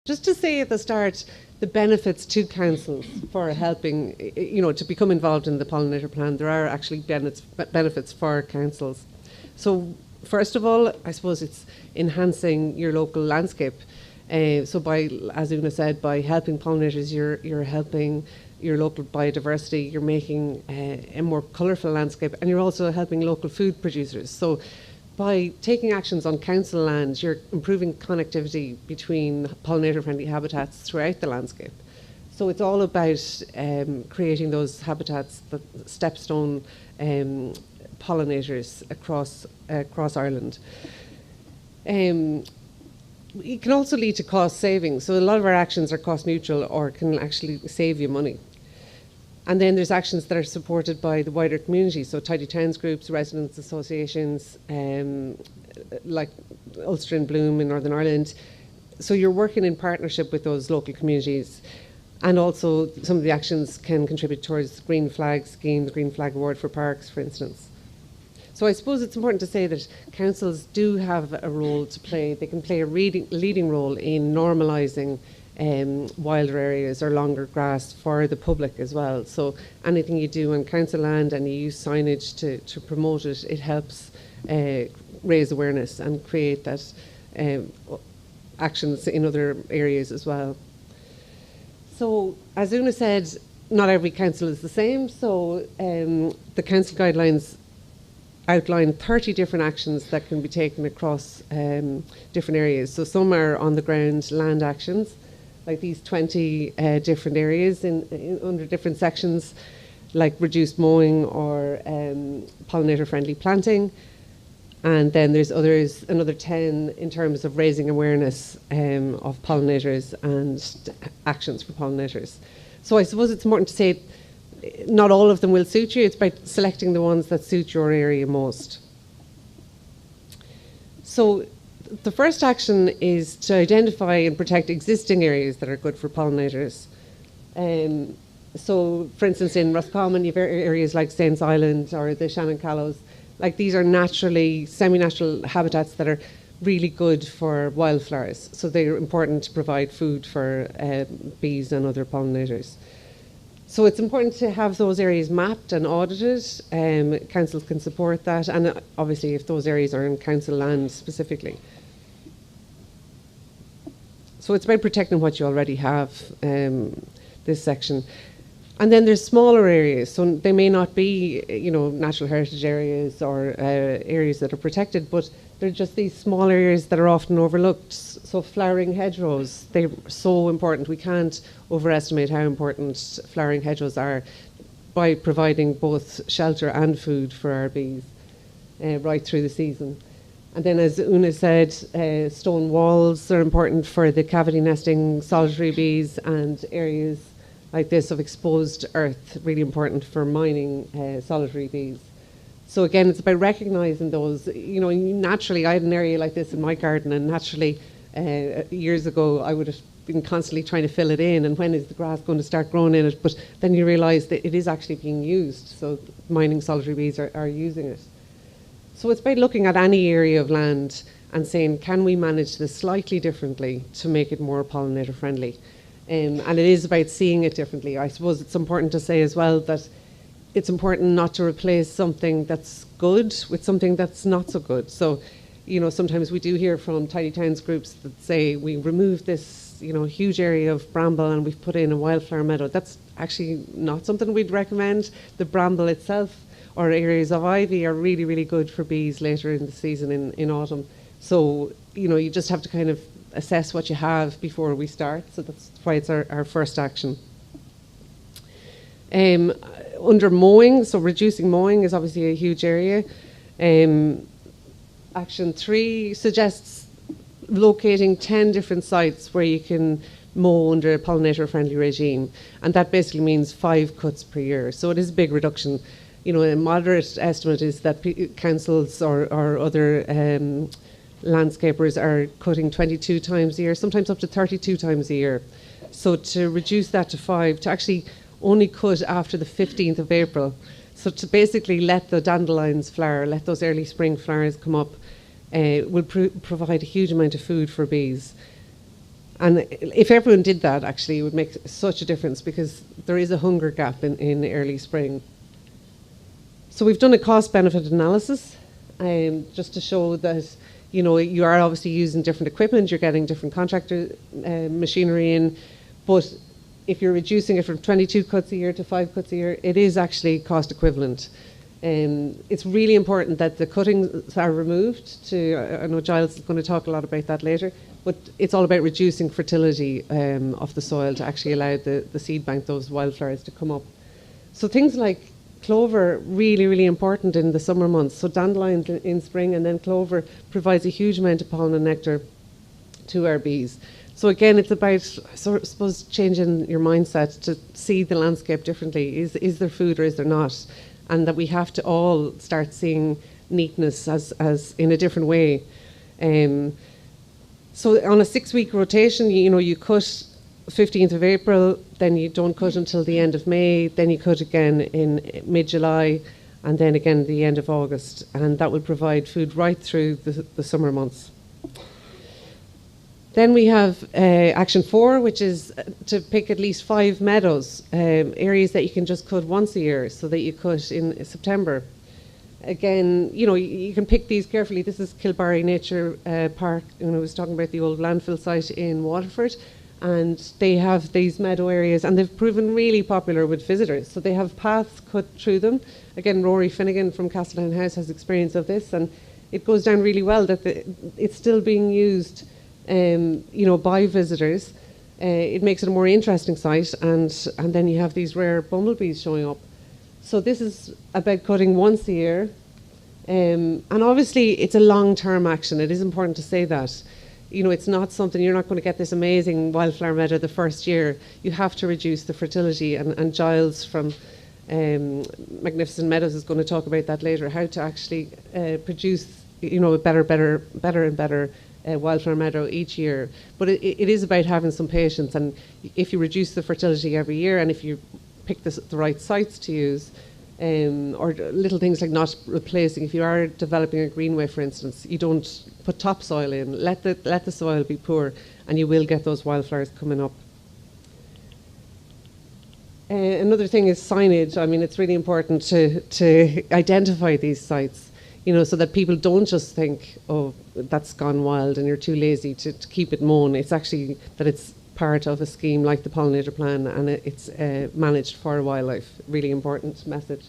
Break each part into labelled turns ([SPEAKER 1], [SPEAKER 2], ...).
[SPEAKER 1] Just to say at the start, the benefits to councils for helping, to become involved in the pollinator plan, there are actually benefits for councils. So first of all, I suppose it's enhancing your local landscape. So by, as Una said, by helping pollinators, you're helping your local biodiversity, you're making a more colourful landscape, and you're also helping local food producers. So by taking actions on council land, you're improving connectivity between pollinator-friendly habitats throughout the landscape. So it's all about creating those habitats, the stepstone pollinators across Ireland. It can also lead to cost savings. So a lot of our actions are cost neutral or can actually save you money. And then there's actions that are supported by the wider community, so tidy towns groups, residents associations, like Ulster in Bloom in Northern Ireland. So you're working in partnership with those local communities. And also some of the actions can contribute towards the Green Flag scheme, the Green Flag Award for parks, for instance. So I suppose it's important to say that councils do have a role to play. They can play a leading role in normalising wilder areas or longer grass for the public as well. So anything you do on council land and you use signage to promote it, it helps raise awareness and create that actions in other areas as well. So as Una said, not every council is the same. So the council guidelines outline 30 different actions that can be taken across different areas. So some are on the ground land actions, like these 20 different areas under different sections, like reduced mowing or pollinator-friendly planting. And then there's another 10 in terms of raising awareness of pollinators and actions for pollinators. So I suppose it's important to say not all of them will suit you. It's about selecting the ones that suit your area most. So the first action is to identify and protect existing areas that are good for pollinators. So, for instance, in Roscommon, you have areas like Staines Island or the Shannon Callows. Like these are naturally, semi-natural habitats that are really good for wildflowers. So they're important to provide food for bees and other pollinators. So it's important to have those areas mapped and audited. Councils can support that, and obviously if those areas are in council land specifically. So it's about protecting what you already have, this section. And then there's smaller areas, so they may not be, natural heritage areas or areas that are protected, but they're just these small areas that are often overlooked. So flowering hedgerows, they're so important. We can't overestimate how important flowering hedgerows are by providing both shelter and food for our bees right through the season. And then, as Una said, stone walls are important for the cavity nesting solitary bees, and areas like this of exposed earth, really important for mining solitary bees. So again, it's about recognising those. Naturally, I had an area like this in my garden, and naturally, years ago, I would have been constantly trying to fill it in, and when is the grass going to start growing in it? But then you realise that it is actually being used, so mining solitary bees are using it. So it's about looking at any area of land and saying, can we manage this slightly differently to make it more pollinator friendly? And it is about seeing it differently. I suppose it's important to say as well that it's important not to replace something that's good with something that's not so good. So, sometimes we do hear from tidy towns groups that say we removed this, huge area of bramble and we've put in a wildflower meadow. That's actually not something we'd recommend. The bramble itself or areas of ivy are really, really good for bees later in the season in autumn. So, you just have to kind of assess what you have before we start. So that's why it's our first action. Under mowing, so reducing mowing is obviously a huge area. Action 3 suggests locating 10 different sites where you can mow under a pollinator-friendly regime. And that basically means 5 cuts per year. So it is a big reduction. A moderate estimate is that councils or other landscapers are cutting 22 times a year, sometimes up to 32 times a year. So to reduce that to 5, to actually only cut after the 15th of April. So to basically let the dandelions flower, let those early spring flowers come up, will provide a huge amount of food for bees. And if everyone did that, actually, it would make such a difference, because there is a hunger gap in early spring. So we've done a cost-benefit analysis, just to show that, you are obviously using different equipment, you're getting different contractor machinery in, but if you're reducing it from 22 cuts a year to 5 cuts a year, it is actually cost equivalent. It's really important that the cuttings are removed. I know Giles is going to talk a lot about that later, but it's all about reducing fertility of the soil to actually allow the seed bank, those wildflowers, to come up. So things like clover, really, really important in the summer months. So dandelions in spring, and then clover provides a huge amount of pollen and nectar to our bees. So again, it's about, I suppose, changing your mindset to see the landscape differently. Is there food or is there not? And that we have to all start seeing neatness as in a different way. So on a 6-week rotation, you cut 15th of April, then you don't cut until the end of May, then you cut again in mid-July, and then again the end of August. And that will provide food right through the summer months. Then we have Action 4, which is to pick at least 5 meadows, areas that you can just cut once a year, so that you cut in September. Again, you can pick these carefully. This is Kilbarry Nature Park. I was talking about the old landfill site in Waterford, and they have these meadow areas, and they've proven really popular with visitors. So they have paths cut through them. Again, Rory Finnegan from Castletown House has experience of this, and it goes down really well that it's still being used by visitors. It makes it a more interesting site, and then you have these rare bumblebees showing up. So this is about cutting once a year, and obviously it's a long-term action. It is important to say that. It's not something, you're not going to get this amazing wildflower meadow the first year. You have to reduce the fertility, and Giles from Magnificent Meadows is going to talk about that later, how to actually produce a better and better wildflower meadow each year. But it is about having some patience, and if you reduce the fertility every year, and if you pick the right sites to use, or little things like not replacing, if you are developing a greenway, for instance, you don't put topsoil in, let the soil be poor, and you will get those wildflowers coming up. Another thing is signage. I mean, it's really important to identify these sites, so that people don't just think, oh, that's gone wild, and you're too lazy to keep it mown. It's actually that it's part of a scheme like the pollinator plan, and it's managed for wildlife. Really important message.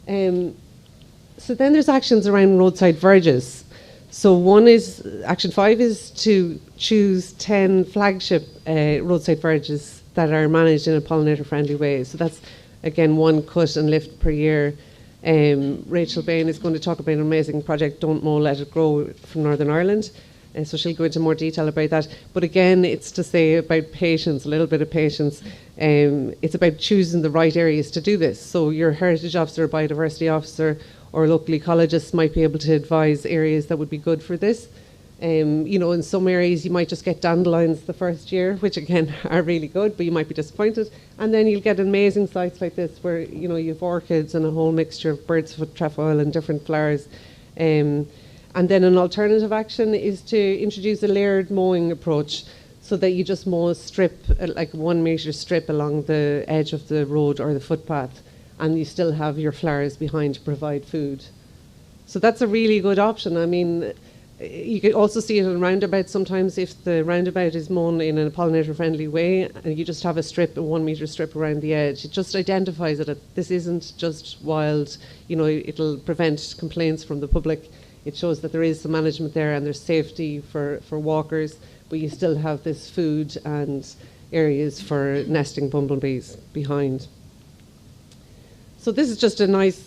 [SPEAKER 1] So then there's actions around roadside verges. So Action 5 is to choose 10 flagship roadside verges that are managed in a pollinator friendly way. So that's, again, 1 cut and lift per year. Rachel Bain is going to talk about an amazing project, Don't Mow, Let It Grow, from Northern Ireland. So she'll go into more detail about that. But again, it's to say about patience, a little bit of patience. It's about choosing the right areas to do this. So your heritage officer, biodiversity officer, or local ecologists might be able to advise areas that would be good for this. In some areas you might just get dandelions the first year, which again are really good, but you might be disappointed. And then you'll get amazing sites like this where you have orchids and a whole mixture of bird's foot trefoil and different flowers. And then an alternative action is to introduce a layered mowing approach, so that you just mow a strip, like 1 metre strip along the edge of the road or the footpath, and you still have your flowers behind to provide food. So that's a really good option. I mean, you could also see it in roundabouts sometimes. If the roundabout is mown in a pollinator friendly way, and you just have a 1 metre strip around the edge, it just identifies that this isn't just wild. It'll prevent complaints from the public. It shows that there is some management there, and there's safety for walkers, but you still have this food and areas for nesting bumblebees behind. So this is just a nice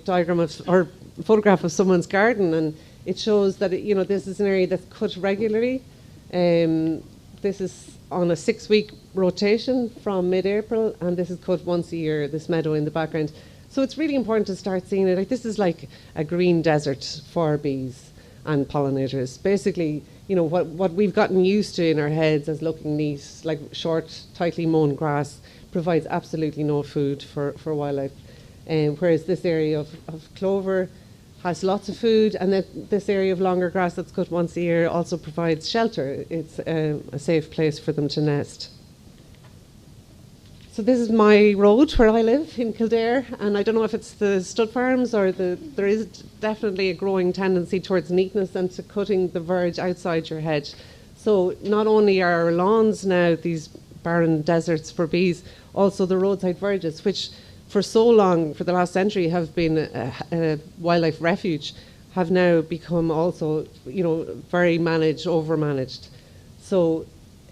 [SPEAKER 1] diagram or photograph of someone's garden, and it shows that this is an area that's cut regularly. This is on a 6-week rotation from mid-April, and this is cut once a year, this meadow in the background. So it's really important to start seeing it. Like, this is like a green desert for bees and pollinators. Basically, what we've gotten used to in our heads as looking neat, like short, tightly mown grass, provides absolutely no food for wildlife. Whereas this area of clover, has lots of food, and that this area of longer grass that's cut once a year also provides shelter. It's a safe place for them to nest. So this is my road where I live in Kildare, and I don't know if it's the stud farms or there is definitely a growing tendency towards neatness and to cutting the verge outside your hedge. So not only are our lawns now these barren deserts for bees, also the roadside verges, which for so long, for the last century, have been a wildlife refuge, have now become also, very managed, over-managed. So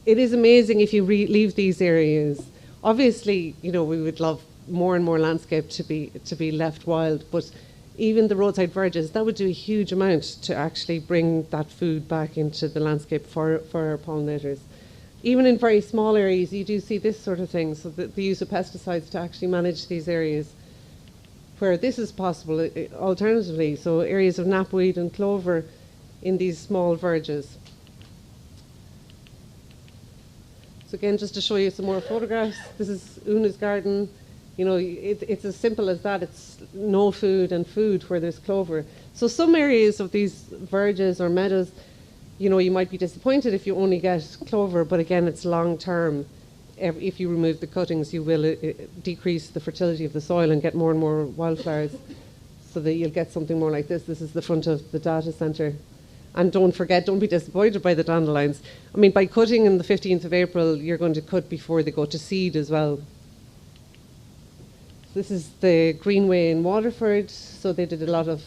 [SPEAKER 1] it is amazing if you leave these areas. Obviously, we would love more and more landscape to be left wild, but even the roadside verges, that would do a huge amount to actually bring that food back into the landscape for our pollinators. Even in very small areas, you do see this sort of thing, so the use of pesticides to actually manage these areas where this is possible alternatively, so areas of knapweed and clover in these small verges. So again, just to show you some more photographs, this is Una's garden. It's as simple as that. It's no food and food where there's clover. So some areas of these verges or meadows, you might be disappointed if you only get clover, but again, it's long term. If you remove the cuttings, you will decrease the fertility of the soil and get more and more wildflowers, so that you'll get something more like this. This is the front of the data centre. And don't forget, don't be disappointed by the dandelions. I mean, by cutting on the 15th of April, you're going to cut before they go to seed as well. This is the Greenway in Waterford, so they did a lot of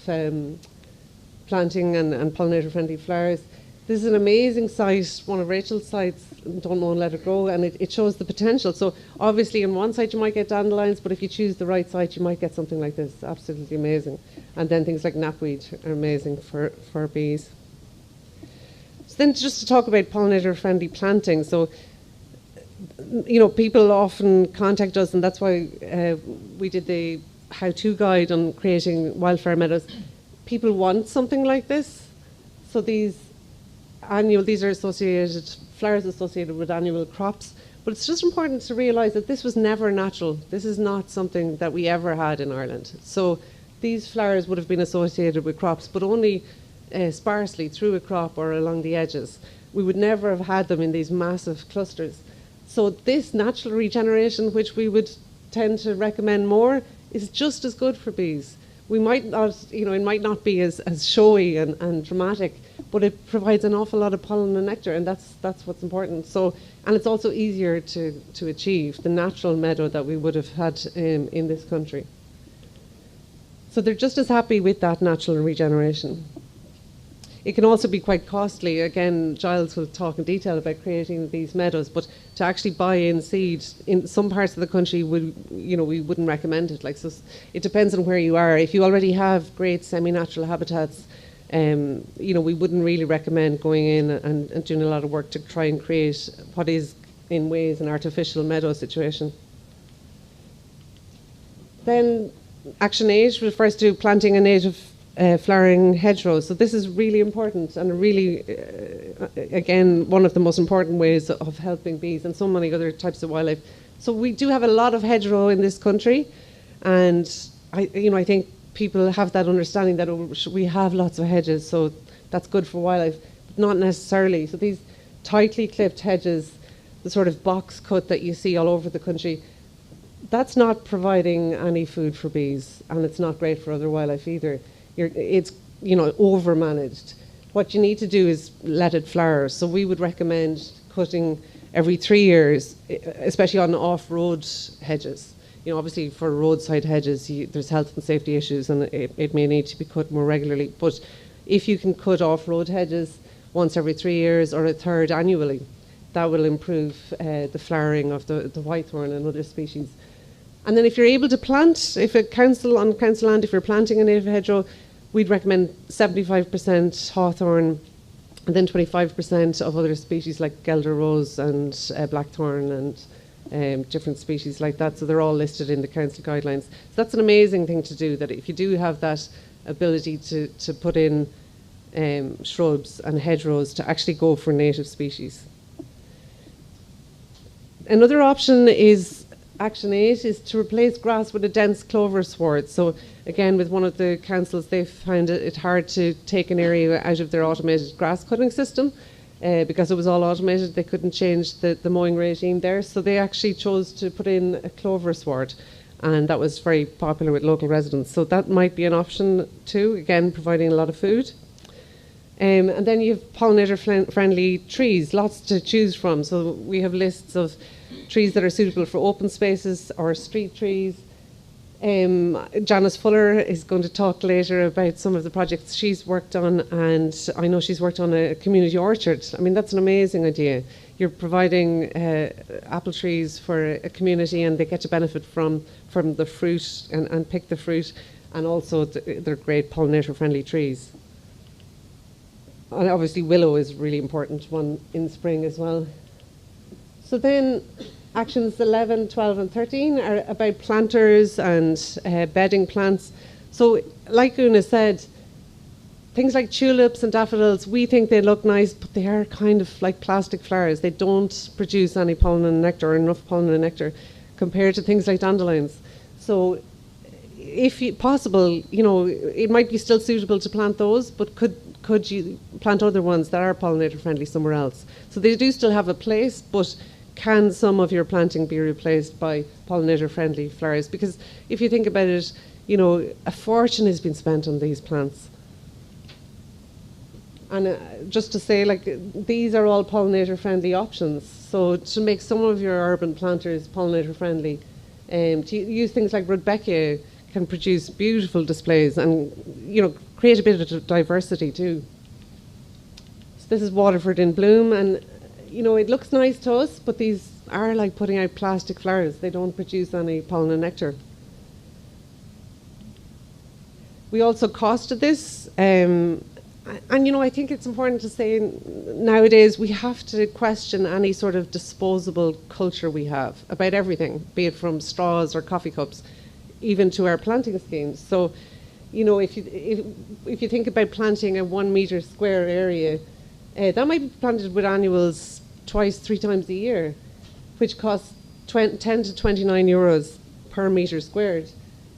[SPEAKER 1] planting and pollinator-friendly flowers. This is an amazing site, one of Rachel's sites, Don't Mow and Let It Grow, and it shows the potential. So obviously on one site you might get dandelions, but if you choose the right site you might get something like this. Absolutely amazing. And then things like knapweed are amazing for bees. So then just to talk about pollinator-friendly planting. So, people often contact us, and that's why we did the how-to guide on creating wildflower meadows. People want something like this. So these are associated, flowers associated with annual crops. But it's just important to realise that this was never natural. This is not something that we ever had in Ireland. So these flowers would have been associated with crops, but only sparsely through a crop or along the edges. We would never have had them in these massive clusters. So this natural regeneration, which we would tend to recommend more, is just as good for bees. We might not, it might not be as showy and dramatic, but it provides an awful lot of pollen and nectar, and that's what's important. So, and it's also easier to achieve the natural meadow that we would have had in this country. So they're just as happy with that natural regeneration. It can also be quite costly. Again, Giles will talk in detail about creating these meadows, but to actually buy in seed in some parts of the country, we wouldn't recommend it. So it depends on where you are. If you already have great semi-natural habitats, we wouldn't really recommend going in and doing a lot of work to try and create what is in ways an artificial meadow situation. Then Action 8 refers to planting a native flowering hedgerows. So this is really important and really, again, one of the most important ways of helping bees and so many other types of wildlife. So we do have a lot of hedgerow in this country, and I think people have that understanding that we have lots of hedges, so that's good for wildlife, but not necessarily. So these tightly clipped hedges, the sort of box cut that you see all over the country, that's not providing any food for bees, and it's not great for other wildlife either. It's over-managed. What you need to do is let it flower. So we would recommend cutting every 3 years, especially on off-road hedges. Obviously for roadside hedges, there's health and safety issues, and it may need to be cut more regularly. But if you can cut off-road hedges once every 3 years or a third annually, that will improve the flowering of the whitethorn and other species. And then if you're able to plant, if on council land, if you're planting a native hedgerow, we'd recommend 75% hawthorn, and then 25% of other species like Guelder rose and blackthorn and different species like that. So they're all listed in the council guidelines. So that's an amazing thing to do, that if you do have that ability to put in shrubs and hedgerows, to actually go for native species. Another option is Action 8 is to replace grass with a dense clover sward. So again, with one of the councils, they found it hard to take an area out of their automated grass cutting system. Because it was all automated, they couldn't change the mowing regime there, so they actually chose to put in a clover sward, and that was very popular with local residents. So that might be an option too, again providing a lot of food. And then you have pollinator-friendly trees, lots to choose from. So we have lists of trees that are suitable for open spaces or street trees. Janice Fuller is going to talk later about some of the projects she's worked on, and I know she's worked on a community orchard. I mean, that's an amazing idea. You're providing apple trees for a community, and they get to benefit from the fruit and pick the fruit, and also they're great pollinator-friendly trees. And obviously willow is a really important one in spring as well. So then actions 11, 12 and 13 are about planters and bedding plants. So like Una said, things like tulips and daffodils, we think they look nice, but they are kind of like plastic flowers. They don't produce any pollen and nectar, or enough pollen and nectar, compared to things like dandelions. So if possible, you know, it might be still suitable to plant those, but could you plant other ones that are pollinator friendly somewhere else? So they do still have a place, but can some of your planting be replaced by pollinator-friendly flowers? Because if you think about it, you know, a fortune has been spent on these plants. And just to say, like, these are all pollinator-friendly options. So to make some of your urban planters pollinator-friendly, to use things like Rudbeckia can produce beautiful displays and, you know, create a bit of diversity too. So this is Waterford in bloom, and you know, it looks nice to us, but these are like putting out plastic flowers. They don't produce any pollen and nectar. We also costed this, and you know, I think it's important to say nowadays we have to question any sort of disposable culture we have about everything, be it from straws or coffee cups, even to our planting schemes. So, you know, if you think about planting a 1 metre square area, that might be planted with annuals twice, 3 times a year, which costs 10 to 29 euros per metre squared.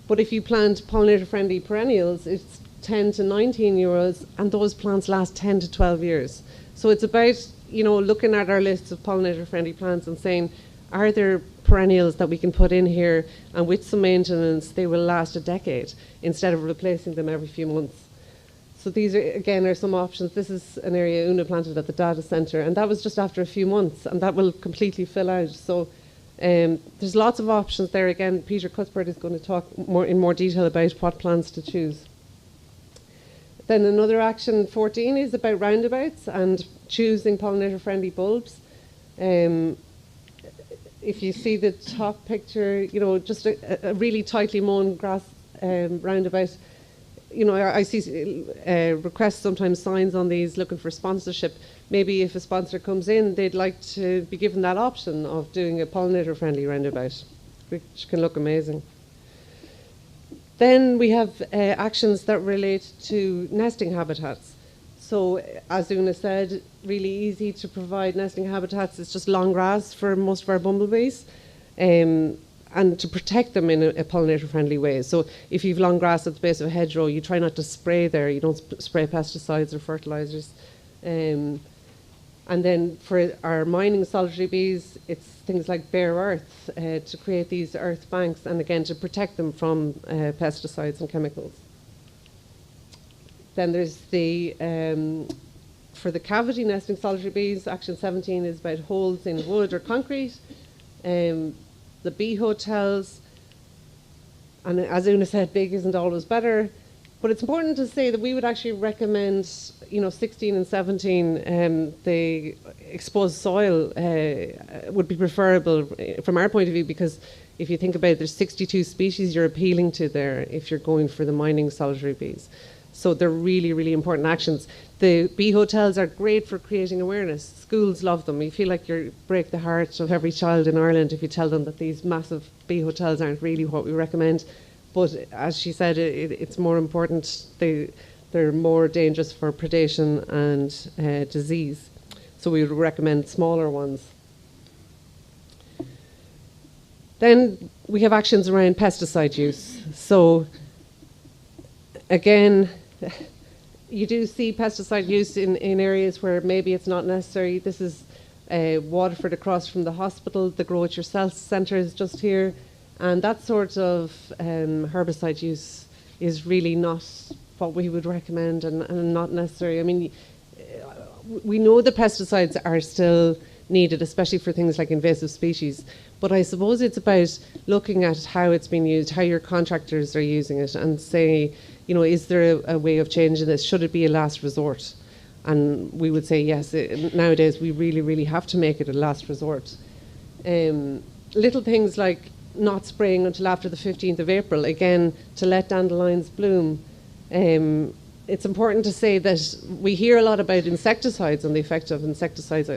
[SPEAKER 1] But if you plant pollinator-friendly perennials, it's 10 to 19 euros, and those plants last 10 to 12 years. So it's about, you know, looking at our lists of pollinator-friendly plants and saying, are there perennials that we can put in here, and with some maintenance, they will last a decade, instead of replacing them every few months. So these are, again, are some options. This is an area Una planted at the data centre, and that was just after a few months, and that will completely fill out. So there's lots of options there. Again, Peter Cuthbert is going to talk in more detail about what plants to choose. Then another action 14 is about roundabouts and choosing pollinator-friendly bulbs. If you see the top picture, you know, just a really tightly mown grass roundabout. You know, I see requests, sometimes signs on these looking for sponsorship. Maybe if a sponsor comes in, they'd like to be given that option of doing a pollinator-friendly roundabout, which can look amazing. Then we have actions that relate to nesting habitats. So, as Una said, really easy to provide nesting habitats. It's just long grass for most of our bumblebees. And to protect them in a pollinator-friendly way. So if you've long grass at the base of a hedgerow, you try not to spray there. You don't spray pesticides or fertilisers. And then for our mining solitary bees, it's things like bare earth to create these earth banks, and again to protect them from pesticides and chemicals. Then there's the, for the cavity nesting solitary bees, action 17 is about holes in wood or concrete. The bee hotels, and as Una said, big isn't always better, but it's important to say that we would actually recommend, you know, 16 and 17, the exposed soil would be preferable from our point of view, because if you think about it, there's 62 species you're appealing to there if you're going for the mining solitary bees. So they're really, really important actions. The bee hotels are great for creating awareness. Schools love them. You feel like you break the heart of every child in Ireland if you tell them that these massive bee hotels aren't really what we recommend. But as she said, it's more important. They're more dangerous for predation and disease. So we would recommend smaller ones. Then we have actions around pesticide use. So again, you do see pesticide use in areas where maybe it's not necessary. This is Waterford across from the hospital. The Grow It Yourself Centre is just here. And that sort of herbicide use is really not what we would recommend and not necessary. I mean, we know the pesticides are still needed, especially for things like invasive species. But I suppose it's about looking at how it's being used, how your contractors are using it, and say, you know, is there a way of changing this? Should it be a last resort? And we would say yes. Nowadays, we really, really have to make it a last resort. Little things like not spraying until after the 15th of April, again, to let dandelions bloom. It's important to say that we hear a lot about insecticides and the effect of insecticides.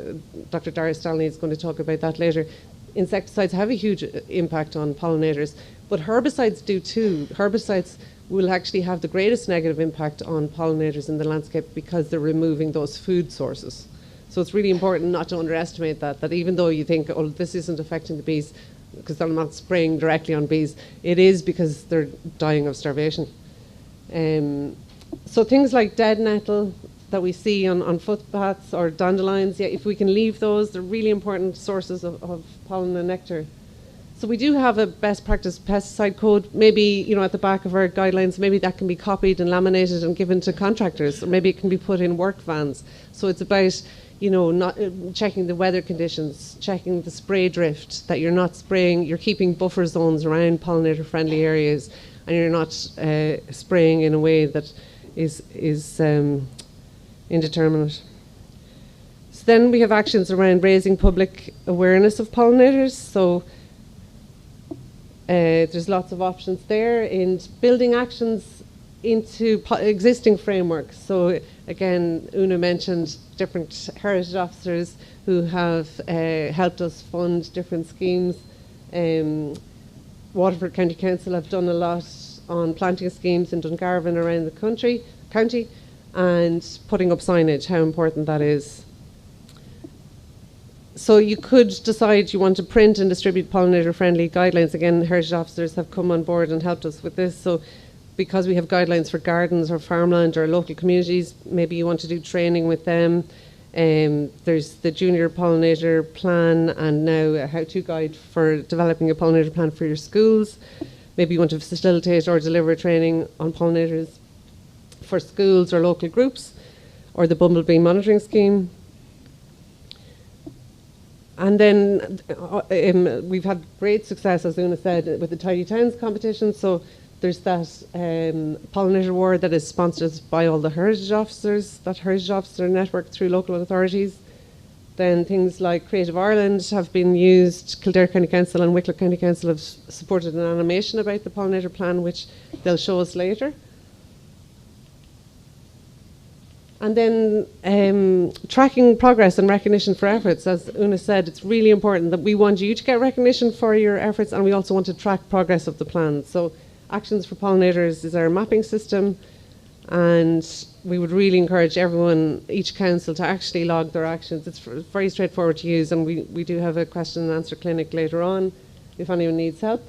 [SPEAKER 1] Dr. Dara Stanley is going to talk about that later. Insecticides have a huge impact on pollinators, but herbicides do too. Herbicides will actually have the greatest negative impact on pollinators in the landscape because they're removing those food sources. So it's really important not to underestimate that even though you think, oh, this isn't affecting the bees because I'm not spraying directly on bees, it is because they're dying of starvation. So things like dead nettle that we see on footpaths or dandelions, yeah, if we can leave those, they're really important sources of pollen and nectar. So we do have a best practice pesticide code, maybe, you know, at the back of our guidelines, maybe that can be copied and laminated and given to contractors, or maybe it can be put in work vans. So it's about, you know, not checking the weather conditions, checking the spray drift, that you're not spraying, you're keeping buffer zones around pollinator friendly areas, and you're not spraying in a way that is indeterminate. So then we have actions around raising public awareness of pollinators. So there's lots of options there in building actions into existing frameworks. So again, Una mentioned different heritage officers who have helped us fund different schemes. Waterford County Council have done a lot on planting schemes in Dungarvan around the county, and putting up signage, how important that is. So you could decide you want to print and distribute pollinator-friendly guidelines. Again, heritage officers have come on board and helped us with this. So because we have guidelines for gardens or farmland or local communities, maybe you want to do training with them. There's the Junior Pollinator Plan and now a how-to guide for developing a pollinator plan for your schools. Maybe you want to facilitate or deliver training on pollinators for schools or local groups, or the Bumblebee Monitoring Scheme. And then we've had great success, as Una said, with the Tidy Towns competition. So there's that pollinator award that is sponsored by all the heritage officers, that heritage officer network through local authorities. Then things like Creative Ireland have been used. Kildare County Council and Wicklow County Council have supported an animation about the pollinator plan, which they'll show us later. And then tracking progress and recognition for efforts. As Una said, it's really important that we want you to get recognition for your efforts, and we also want to track progress of the plan. So Actions for Pollinators is our mapping system, and we would really encourage everyone, each council, to actually log their actions. It's very straightforward to use, and we do have a question and answer clinic later on if anyone needs help.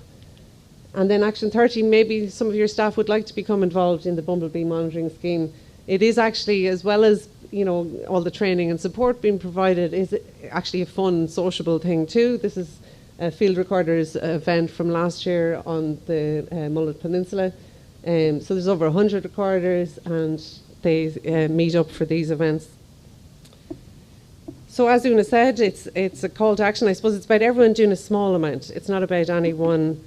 [SPEAKER 1] And then Action 30, maybe some of your staff would like to become involved in the Bumblebee Monitoring Scheme. It is actually, as well as, you know, all the training and support being provided, is actually a fun, sociable thing too. This is a Field Recorders event from last year on the Mullet Peninsula. So there's over 100 recorders, and they meet up for these events. So as Una said, it's a call to action. I suppose it's about everyone doing a small amount. It's not about any one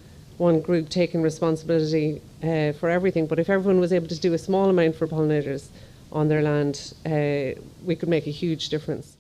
[SPEAKER 1] group taking responsibility for everything, but if everyone was able to do a small amount for pollinators on their land, we could make a huge difference.